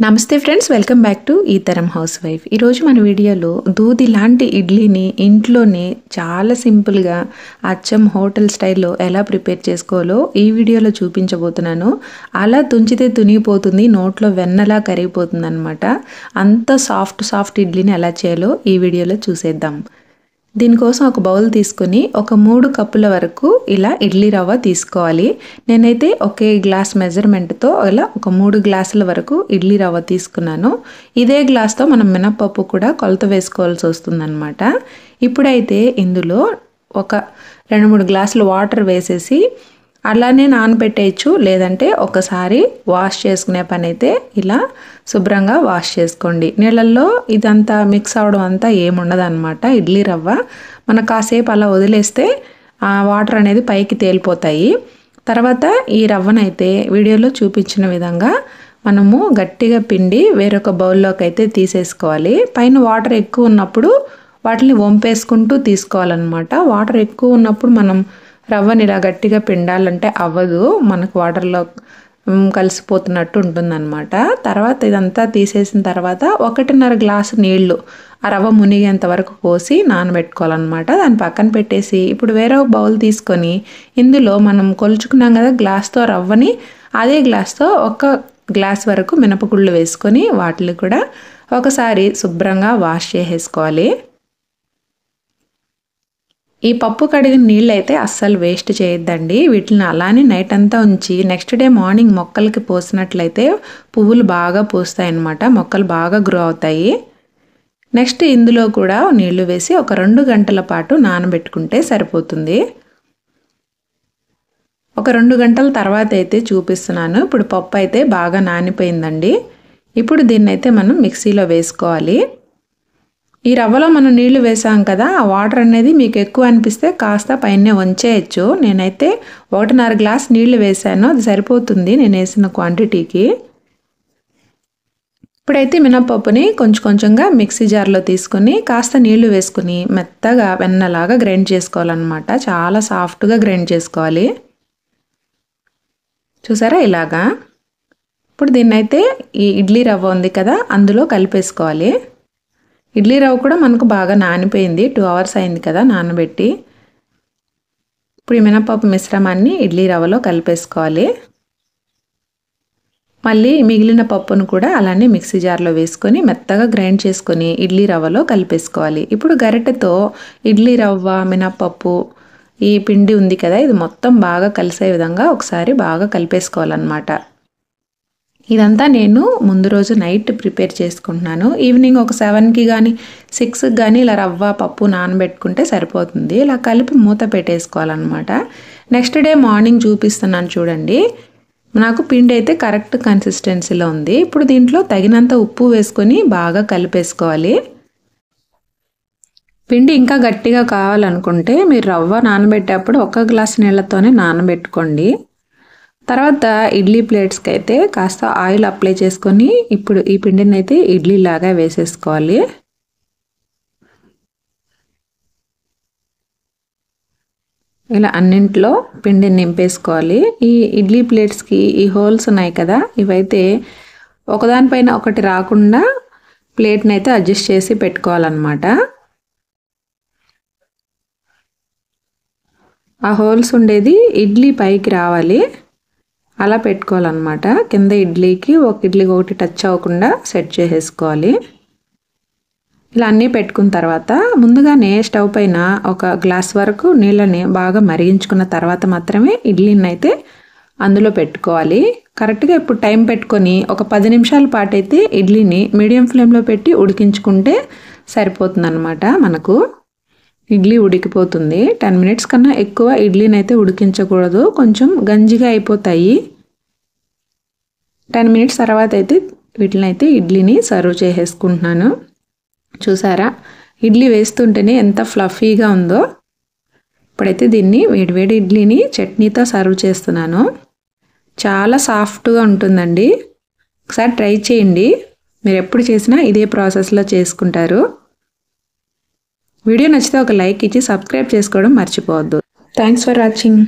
నమస్తే friends, welcome back to ఈ తరం హౌస్ వైఫ్. ఈరోజు మన వీడియోలో దూది లాంటి ఇడ్లీని ఇంట్లోనే చాలా సింపుల్గా అచ్చం హోటల్ స్టైల్లో ఎలా ప్రిపేర్ చేసుకోవాలో ఈ వీడియోలో చూపించబోతున్నాను. అలా తుంచితే తునిగిపోతుంది, నోట్లో వెన్నలా కరిగిపోతుంది అనమాట. అంత సాఫ్ట్ ఇడ్లీని ఎలా చేయాలో ఈ వీడియోలో చూసేద్దాం. దీనికోసం ఒక బౌల్ తీసుకొని ఒక 3 కప్పుల వరకు ఇలా ఇడ్లీ రవ్వ తీసుకోవాలి. నేనైతే ఒకే గ్లాస్ మెజర్మెంట్తో ఇలా ఒక 3 గ్లాసుల వరకు ఇడ్లీ రవ్వ తీసుకున్నాను. ఇదే గ్లాస్తో మనం మినపప్పు కూడా కొలత వేసుకోవాల్సి వస్తుందన్నమాట. ఇప్పుడైతే ఇందులో ఒక 2-3 గ్లాసులు వాటర్ వేసేసి అలానే నానబెట్టేయచ్చు, లేదంటే ఒకసారి వాష్ చేసుకునే పని అయితే ఇలా శుభ్రంగా వాష్ చేసుకోండి. నీళ్ళల్లో ఇదంతా మిక్స్ అవడం అంతా ఏముండదు అనమాట. ఇడ్లీ రవ్వ మనం కాసేపు అలా వదిలేస్తే ఆ వాటర్ అనేది పైకి తేలిపోతాయి. తర్వాత ఈ రవ్వనైతే వీడియోలో చూపించిన విధంగా మనము గట్టిగా పిండి వేరొక బౌల్లోకి అయితే తీసేసుకోవాలి. పైన వాటర్ ఎక్కువ ఉన్నప్పుడు వాటిని వంపేసుకుంటూ తీసుకోవాలన్నమాట. వాటర్ ఎక్కువ ఉన్నప్పుడు మనం రవ్వని ఇలా గట్టిగా పిండాలంటే అవ్వదు, మనకు వాటర్లో కలిసిపోతున్నట్టు ఉంటుందన్నమాట. తర్వాత ఇదంతా తీసేసిన తర్వాత 1.5 గ్లాసు నీళ్లు ఆ రవ్వ మునిగేంత వరకు పోసి నానబెట్టుకోవాలన్నమాట. దాన్ని పక్కన పెట్టేసి ఇప్పుడు వేరే ఒక బౌల్ తీసుకొని ఇందులో మనం కొలుచుకున్నాం కదా గ్లాస్తో రవ్వని, అదే గ్లాస్తో 1 గ్లాస్ వరకు మినపగుళ్ళు వేసుకొని వాటిని కూడా ఒకసారి శుభ్రంగా వాష్ చేసేసుకోవాలి. ఈ పప్పు కడిగిన నీళ్ళు అయితే అస్సలు వేస్ట్ చేయొద్దండి. వీటిని అలానే నైట్ అంతా ఉంచి నెక్స్ట్ డే మార్నింగ్ మొక్కలకి పోసినట్లయితే పువ్వులు బాగా పూస్తాయి అన్నమాట, మొక్కలు బాగా గ్రో అవుతాయి. నెక్స్ట్ ఇందులో కూడా నీళ్లు వేసి ఒక 2 గంటల పాటు నానబెట్టుకుంటే సరిపోతుంది. ఒక 2 గంటల తర్వాత అయితే చూపిస్తున్నాను. ఇప్పుడు పప్పు అయితే బాగా నానిపోయిందండి. ఇప్పుడు దీన్నైతే మనం మిక్సీలో వేసుకోవాలి. ఈ రవ్వలో మనం నీళ్లు వేసాం కదా, ఆ వాటర్ అనేది మీకు ఎక్కువ అనిపిస్తే కాస్త పైన వంచేయచ్చు. నేనైతే 1.5 గ్లాస్ నీళ్లు వేసాను, అది సరిపోతుంది నేను వేసిన క్వాంటిటీకి. ఇప్పుడైతే మినపప్పుని కొంచెంగా మిక్సీ జార్లో తీసుకుని కాస్త నీళ్లు వేసుకుని మెత్తగా వెన్నలాగా గ్రైండ్ చేసుకోవాలన్నమాట. చాలా సాఫ్ట్గా గ్రైండ్ చేసుకోవాలి. చూసారా ఇలాగా. ఇప్పుడు దీన్నైతే ఈ ఇడ్లీ రవ్వ ఉంది కదా అందులో కలిపేసుకోవాలి. ఇడ్లీ రవ్వ కూడా మనకు బాగా నానిపోయింది, 2 అవర్స్ అయింది కదా నానబెట్టి. ఇప్పుడు ఈ మినపప్పు మిశ్రమాన్ని ఇడ్లీ రవ్వలో కలిపేసుకోవాలి. మళ్ళీ మిగిలిన పప్పును కూడా అలానే మిక్సీ జార్లో వేసుకొని మెత్తగా గ్రైండ్ చేసుకొని ఇడ్లీ రవ్వలో కలిపేసుకోవాలి. ఇప్పుడు గరిటెతో ఇడ్లీ రవ్వ, మినపప్పు, ఈ పిండి ఉంది కదా ఇది మొత్తం బాగా కలిసే విధంగా ఒకసారి బాగా కలిపేసుకోవాలన్నమాట. ఇదంతా నేను ముందు రోజు నైట్ ప్రిపేర్ చేసుకుంటున్నాను. ఈవినింగ్ ఒక 7కి కానీ 6కి కానీ ఇలా రవ్వ పప్పు నానబెట్టుకుంటే సరిపోతుంది. ఇలా కలిపి మూత పెట్టేసుకోవాలన్నమాట. నెక్స్ట్ డే మార్నింగ్ చూపిస్తున్నాను చూడండి. నాకు పిండి అయితే కరెక్ట్ కన్సిస్టెన్సీలో ఉంది. ఇప్పుడు దీంట్లో తగినంత ఉప్పు వేసుకొని బాగా కలిపేసుకోవాలి. పిండి ఇంకా గట్టిగా కావాలనుకుంటే మీరు రవ్వ నానబెట్టేటప్పుడు 1 గ్లాస్ నీళ్ళతోనే నానబెట్టుకోండి. తర్వాత ఇడ్లీ ప్లేట్స్కి అయితే కాస్త ఆయిల్ అప్లై చేసుకొని ఇప్పుడు ఈ పిండిని అయితే ఇడ్లీ లాగా వేసేసుకోవాలి. ఇలా అన్నింట్లో పిండిని నింపేసుకోవాలి. ఈ ఇడ్లీ ప్లేట్స్కి ఈ హోల్స్ ఉన్నాయి కదా, ఇవైతే ఒకదానిపైన ఒకటి రాకుండా ప్లేట్ని అయితే అడ్జస్ట్ చేసి పెట్టుకోవాలన్నమాట. ఆ హోల్స్ ఉండేది ఇడ్లీ పైకి రావాలి, అలా పెట్టుకోవాలన్నమాట. కింద ఇడ్లీకి ఒకటి టచ్ అవ్వకుండా సెట్ చేసేసుకోవాలి. ఇలా అన్నీ పెట్టుకున్న తర్వాత ముందుగానే స్టవ్ పైన 1 గ్లాస్ వరకు నీళ్ళని బాగా మరిగించుకున్న తర్వాత మాత్రమే ఇడ్లీని అయితే అందులో పెట్టుకోవాలి. కరెక్ట్గా ఇప్పుడు టైం పెట్టుకొని ఒక 10 నిమిషాల పాటు అయితే ఇడ్లీని మీడియం ఫ్లేమ్లో పెట్టి ఉడికించుకుంటే సరిపోతుందన్నమాట. మనకు ఇడ్లీ ఉడికిపోతుంది. 10 మినిట్స్ కన్నా ఎక్కువ ఇడ్లీని అయితే ఉడికించకూడదు, కొంచెం గంజిగా అయిపోతాయి. 10 మినిట్స్ తర్వాత అయితే వీటిని అయితే ఇడ్లీని సర్వ్ చేసేసుకుంటున్నాను. చూసారా ఇడ్లీ వేస్తుంటేనే ఎంత ఫ్లఫీగా ఉందో. ఇప్పుడైతే దీన్ని వేడివేడి ఇడ్లీని చట్నీతో సర్వ్ చేస్తున్నాను. చాలా సాఫ్ట్గా ఉంటుందండి. ఒకసారి ట్రై చేయండి. మీరు ఎప్పుడు చేసినా ఇదే ప్రాసెస్లో చేసుకుంటారు. వీడియో నచ్చితే ఒక లైక్ ఇచ్చి సబ్స్క్రైబ్ చేసుకోవడం మర్చిపోవద్దు. Thanks for watching.